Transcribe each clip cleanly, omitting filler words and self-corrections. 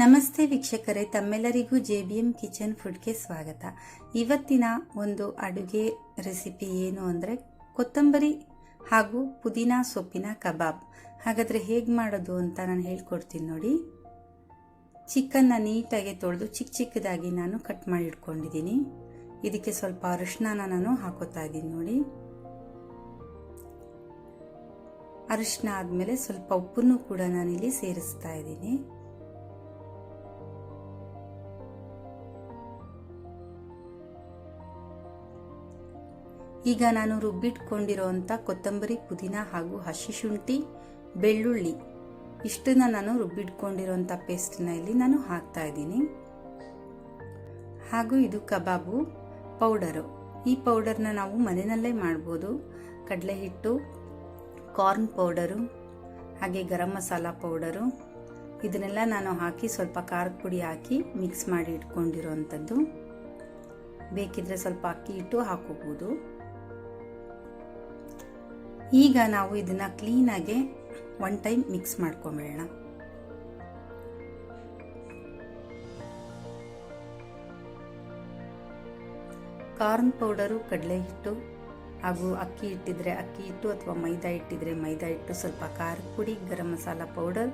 ನಮಸ್ತೆ ವೀಕ್ಷಕರೇ, ತಮ್ಮೆಲ್ಲರಿಗೂ JBM ಕಿಚನ್ ಫುಡ್ಗೆ ಸ್ವಾಗತ. ಇವತ್ತಿನ ಒಂದು ಅಡುಗೆ ರೆಸಿಪಿ ಏನು ಅಂದರೆ ಕೊತ್ತಂಬರಿ ಹಾಗೂ ಪುದೀನಾ ಸೊಪ್ಪಿನ ಕಬಾಬ್. ಹಾಗಾದರೆ ಹೇಗೆ ಮಾಡೋದು ಅಂತ ನಾನು ಹೇಳ್ಕೊಡ್ತೀನಿ ನೋಡಿ. ಚಿಕನ್ನ ನೀಟಾಗಿ ತೊಳೆದು ಚಿಕ್ಕದಾಗಿ ನಾನು ಕಟ್ ಮಾಡಿ ಇಟ್ಕೊಂಡಿದ್ದೀನಿ. ಇದಕ್ಕೆ ಸ್ವಲ್ಪ ಅರಿಶಿನ ನಾನು ಹಾಕೋತಾ ಇದ್ದೀನಿ ನೋಡಿ. ಅರಿಶಿನ ಆದಮೇಲೆ ಸ್ವಲ್ಪ ಉಪ್ಪನ್ನು ಕೂಡ ನಾನಿಲ್ಲಿ ಸೇರಿಸ್ತಾ ಇದ್ದೀನಿ. ಈಗ ನಾನು ರುಬ್ಬಿಟ್ಕೊಂಡಿರೋಂಥ ಕೊತ್ತಂಬರಿ, ಪುದೀನ ಹಾಗೂ ಹಸಿ ಶುಂಠಿ, ಬೆಳ್ಳುಳ್ಳಿ ಇಷ್ಟನ್ನ ನಾನು ರುಬ್ಬಿಟ್ಕೊಂಡಿರೋಂಥ ಪೇಸ್ಟನ್ನ ಇಲ್ಲಿ ನಾನು ಹಾಕ್ತಾ ಇದ್ದೀನಿ. ಹಾಗೂ ಇದು ಕಬಾಬು ಪೌಡರು. ಈ ಪೌಡರ್ನ ನಾವು ಮನೆಯಲ್ಲೇ ಮಾಡ್ಬೋದು. ಕಡಲೆ ಹಿಟ್ಟು, ಕಾರ್ನ್ ಪೌಡರು, ಹಾಗೆ ಗರಂ ಮಸಾಲ ಪೌಡರು ಇದನ್ನೆಲ್ಲ ನಾನು ಹಾಕಿ ಸ್ವಲ್ಪ ಖಾರದ ಪುಡಿ ಹಾಕಿ ಮಿಕ್ಸ್ ಮಾಡಿ ಇಟ್ಕೊಂಡಿರೋವಂಥದ್ದು. ಬೇಕಿದ್ರೆ ಸ್ವಲ್ಪ ಅಕ್ಕಿ ಹಿಟ್ಟು ಹಾಕೋಬಹುದು. ಈಗ ನಾವು ಇದನ್ನ ಕ್ಲೀನಾಗಿ ಒನ್ ಟೈಮ್ ಮಿಕ್ಸ್ ಮಾಡ್ಕೊಂಬೇಡ. ಕಾರ್ನ್ ಪೌಡರು, ಕಡಲೆ ಹಿಟ್ಟು ಹಾಗೂ ಅಕ್ಕಿ ಹಿಟ್ಟಿದ್ರೆ ಅಕ್ಕಿ ಹಿಟ್ಟು ಅಥವಾ ಮೈದಾ ಹಿಟ್ಟಿದ್ರೆ ಮೈದಾ ಹಿಟ್ಟು, ಸ್ವಲ್ಪ ಖಾರದ ಪುಡಿ, ಗರಂ ಮಸಾಲ ಪೌಡರ್,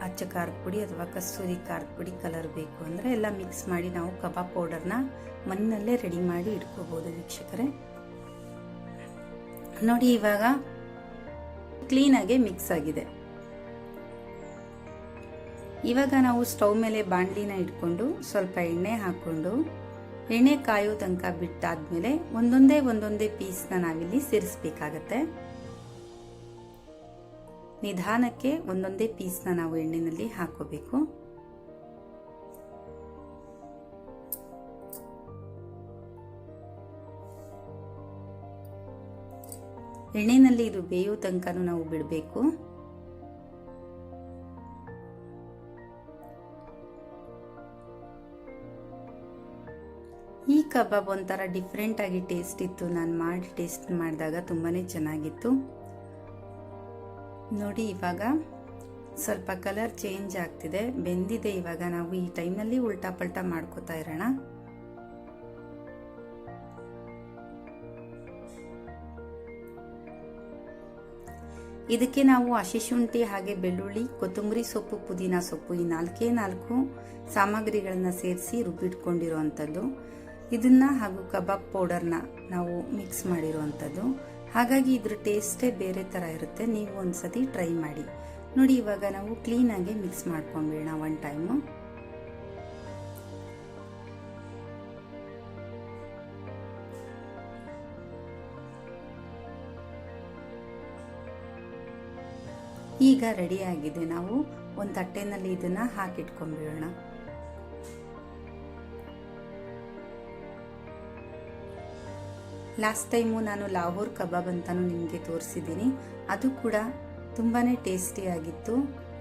ಅಚ್ಚ ಖಾರದ ಪುಡಿ ಅಥವಾ ಕಸ್ತೂರಿ ಖಾರದ ಪುಡಿ ಕಲರ್ ಬೇಕು ಅಂದರೆ ಎಲ್ಲ ಮಿಕ್ಸ್ ಮಾಡಿ ನಾವು ಕಬಾಬ್ ಪೌಡರ್ನ ಮನೆಯಲ್ಲೇ ರೆಡಿ ಮಾಡಿ ಇಟ್ಕೋಬಹುದು ವೀಕ್ಷಕರೇ. ನೋಡಿ, ಇವಾಗ ಕ್ಲೀನಾಗಿ ಮಿಕ್ಸ್ ಆಗಿದೆ. ಇವಾಗ ನಾವು ಸ್ಟವ್ ಮೇಲೆ ಬಾಣಲಿನ ಇಟ್ಕೊಂಡು ಸ್ವಲ್ಪ ಎಣ್ಣೆ ಹಾಕೊಂಡು ಎಣ್ಣೆ ಕಾಯೋ ತನಕ ಬಿಟ್ಟಾದ್ಮೇಲೆ ಒಂದೊಂದೇ ಪೀಸ್ನ ನಾವಿಲ್ಲಿ ಸೇರಿಸ್ಬೇಕಾಗತ್ತೆ. ನಿಧಾನಕ್ಕೆ ಒಂದೊಂದೇ ಪೀಸ್ನ ನಾವು ಎಣ್ಣೆನಲ್ಲಿ ಹಾಕೋಬೇಕು. ಎಣ್ಣೆನಲ್ಲಿ ಇದು ಬೇಯೋ ತನಕ ನಾವು ಬಿಡಬೇಕು. ಈ ಕಬಾಬ್ ಒಂಥರ ಡಿಫ್ರೆಂಟ್ ಆಗಿ ಟೇಸ್ಟ್ ಇತ್ತು. ನಾನು ಮಾಡಿ ಟೇಸ್ಟ್ ಮಾಡಿದಾಗ ತುಂಬಾನೇ ಚೆನ್ನಾಗಿತ್ತು ನೋಡಿ. ಇವಾಗ ಸ್ವಲ್ಪ ಕಲರ್ ಚೇಂಜ್ ಆಗ್ತಿದೆ, ಬೆಂದಿದೆ. ಇವಾಗ ನಾವು ಈ ಟೈಮ್ನಲ್ಲಿ ಉಲ್ಟಾ ಪಲ್ಟಾ ಮಾಡ್ಕೋತಾ ಇರೋಣ. ಇದಕ್ಕೆ ನಾವು ಹಸಿ ಶುಂಠಿ ಹಾಗೆ ಬೆಳ್ಳುಳ್ಳಿ, ಕೊತ್ತಂಬರಿ ಸೊಪ್ಪು, ಪುದೀನಾ ಸೊಪ್ಪು ಈ ನಾಲ್ಕು ಸಾಮಗ್ರಿಗಳನ್ನ ಸೇರಿಸಿ ರುಬ್ಬಿಟ್ಕೊಂಡಿರುವಂಥದ್ದು. ಇದನ್ನ ಹಾಗೂ ಕಬಾಬ್ ಪೌಡರ್ನ ನಾವು ಮಿಕ್ಸ್ ಮಾಡಿರುವಂಥದ್ದು. ಹಾಗಾಗಿ ಇದ್ರ ಟೇಸ್ಟೇ ಬೇರೆ ಥರ ಇರುತ್ತೆ. ನೀವು ಒಂದ್ಸತಿ ಟ್ರೈ ಮಾಡಿ ನೋಡಿ. ಇವಾಗ ನಾವು ಕ್ಲೀನಾಗಿ ಮಿಕ್ಸ್ ಮಾಡ್ಕೊಂಬೇಡ ಒನ್ ಟೈಮು. ಈಗ ರೆಡಿ ಆಗಿದೆ. ನಾವು ಒಂದು ತಟ್ಟೆನಲ್ಲಿ ಇದನ್ನ ಹಾಕಿಟ್ಕೊಂಡ್ಬಿಡೋಣ. ಲಾಸ್ಟ್ ಟೈಮು ನಾನು ಲಾಹೋರ್ ಕಬಾಬ್ ಅಂತಾನು ನಿಮಗೆ ತೋರಿಸಿದ್ದೀನಿ. ಅದು ಕೂಡ ತುಂಬಾನೇ ಟೇಸ್ಟಿ ಆಗಿತ್ತು.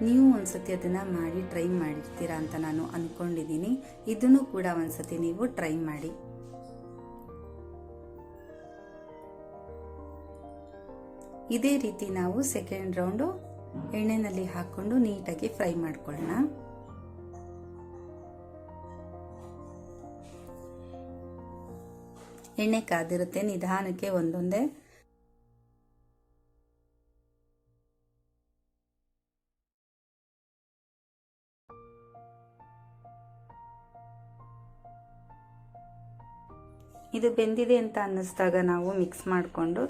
ನೀವು ಒಂದ್ಸತಿ ಅದನ್ನ ಮಾಡಿ ಟ್ರೈ ಮಾಡಿರ್ತೀರಾ ಅಂತ ನಾನು ಅನ್ಕೊಂಡಿದ್ದೀನಿ. ಇದನ್ನು ಕೂಡ ಒಂದ್ಸತಿ ನೀವು ಟ್ರೈ ಮಾಡಿ. ಇದೇ ರೀತಿ ನಾವು ಸೆಕೆಂಡ್ ರೌಂಡು ಎಣ್ಣೆನಲ್ಲಿ ಹಾಕೊಂಡು ನೀಟಾಗಿ ಫ್ರೈ ಮಾಡ್ಕೊಳ್ಳೋಣ. ಎಣ್ಣೆ ಕಾದಿರುತ್ತೆ, ನಿಧಾನಕ್ಕೆ ಒಂದೊಂದೇ ಇದು ಬೆಂದಿದೆ ಅಂತ ಅನ್ನಿಸ್ದಾಗ ನಾವು ಮಿಕ್ಸ್ ಮಾಡಿಕೊಂಡು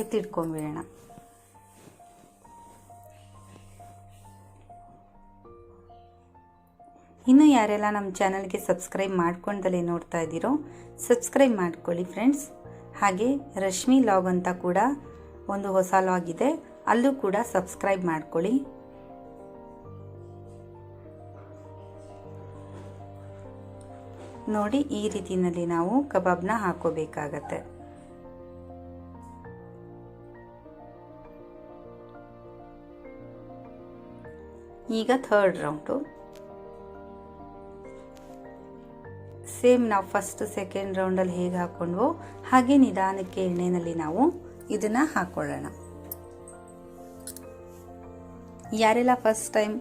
ಎತ್ತಿಟ್ಕೊಂಡ್ಬಿಡೋಣ. ಇನ್ನು ಯಾರೆಲ್ಲ ನಮ್ಮ ಚಾನಲ್ಗೆ ಸಬ್ಸ್ಕ್ರೈಬ್ ಮಾಡ್ಕೊಂಡಲೇ ನೋಡ್ತಾ ಇದ್ದೀರೋ ಸಬ್ಸ್ಕ್ರೈಬ್ ಮಾಡ್ಕೊಳ್ಳಿ ಫ್ರೆಂಡ್ಸ್. ಹಾಗೆ ರಶ್ಮಿ ಲಾಗ್ ಅಂತ ಕೂಡ ಒಂದು ಹೊಸ ಲಾಗ್ ಇದೆ, ಅಲ್ಲೂ ಕೂಡ ಸಬ್ಸ್ಕ್ರೈಬ್ ಮಾಡ್ಕೊಳ್ಳಿ. ನೋಡಿ, ಈ ರೀತಿಯಲ್ಲಿ ನಾವು ಕಬಾಬ್ನ ಹಾಕೋಬೇಕಾಗತ್ತೆ. ಈಗ ಥರ್ಡ್ ರೌಂಡು ಸೇಮ್ ನಾವು ಫಸ್ಟ್ ಸೆಕೆಂಡ್ ರೌಂಡಲ್ಲಿ ಹೇಗೆ ಹಾಕೊಂಡ್ವೋ ಹಾಗೆ ನಿಧಾನಕ್ಕೆ ಎಣ್ಣೆಯಲ್ಲಿ ನಾವು ಇದನ್ನ ಹಾಕೊಳ್ಳೋಣ. ಯಾರೆಲ್ಲ ಫಸ್ಟ್ ಟೈಮ್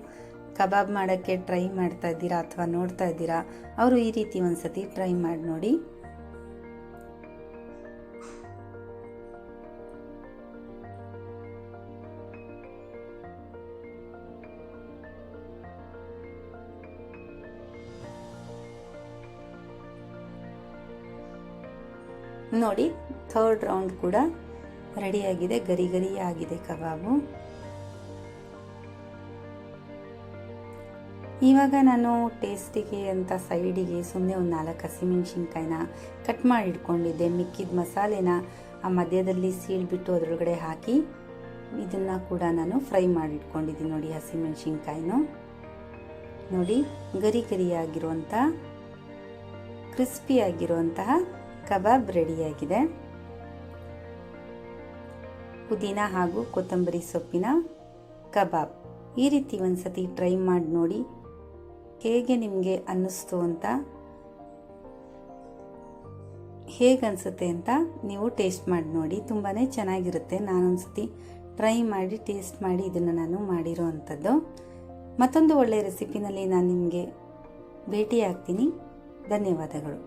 ಕಬಾಬ್ ಮಾಡೋಕ್ಕೆ ಟ್ರೈ ಮಾಡ್ತಾ ಇದ್ದೀರಾ ಅಥವಾ ನೋಡ್ತಾ ಇದ್ದೀರಾ, ಅವರು ಈ ರೀತಿ ಒಂದ್ಸತಿ ಟ್ರೈ ಮಾಡಿ ನೋಡಿ. ನೋಡಿ, ಥರ್ಡ್ ರೌಂಡ್ ಕೂಡ ರೆಡಿಯಾಗಿದೆ, ಗರಿ ಗರಿ ಆಗಿದೆ ಕಬಾಬು. ಇವಾಗ ನಾನು ಟೇಸ್ಟಿಗೆ ಅಂತ ಸೈಡಿಗೆ ಸುಮ್ಮನೆ ಒಂದು 4 ಹಸಿಮೆಣ್ಸಿನ್ಕಾಯಿನ ಕಟ್ ಮಾಡಿ ಇಟ್ಕೊಂಡಿದ್ದೆ. ಮಿಕ್ಕಿದ ಮಸಾಲೆನ ಆ ಮಧ್ಯದಲ್ಲಿ ಸೀಳ್ಬಿಟ್ಟು ಅದರೊಳಗಡೆ ಹಾಕಿ ಇದನ್ನು ಕೂಡ ನಾನು ಫ್ರೈ ಮಾಡಿ ಇಟ್ಕೊಂಡಿದ್ದೀನಿ. ನೋಡಿ, ಹಸಿಮೆಣ್ಸಿನ್ಕಾಯಿನೂ ನೋಡಿ, ಗರಿ ಗರಿಯಾಗಿರುವಂಥ ಕ್ರಿಸ್ಪಿಯಾಗಿರುವಂತಹ ಕಬಾಬ್ ರೆಡಿಯಾಗಿದೆ. ಪುದೀನ ಹಾಗೂ ಕೊತ್ತಂಬರಿ ಸೊಪ್ಪಿನ ಕಬಾಬ್ ಈ ರೀತಿ ಒಂದ್ಸತಿ ಟ್ರೈ ಮಾಡಿ ನೋಡಿ, ಹೇಗೆ ನಿಮಗೆ ಅನ್ನಿಸ್ತು ಅಂತ, ಹೇಗನ್ಸುತ್ತೆ ಅಂತ ನೀವು ಟೇಸ್ಟ್ ಮಾಡಿ ನೋಡಿ. ತುಂಬಾ ಚೆನ್ನಾಗಿರುತ್ತೆ. ನಾನೊಂದ್ಸತಿ ಟ್ರೈ ಮಾಡಿ ಟೇಸ್ಟ್ ಮಾಡಿ ಇದನ್ನು ನಾನು ಮಾಡಿರೋ ಅಂಥದ್ದು. ಮತ್ತೊಂದು ಒಳ್ಳೆಯ ರೆಸಿಪಿನಲ್ಲಿ ನಾನು ನಿಮಗೆ ಭೇಟಿ ಆಗ್ತೀನಿ. ಧನ್ಯವಾದಗಳು.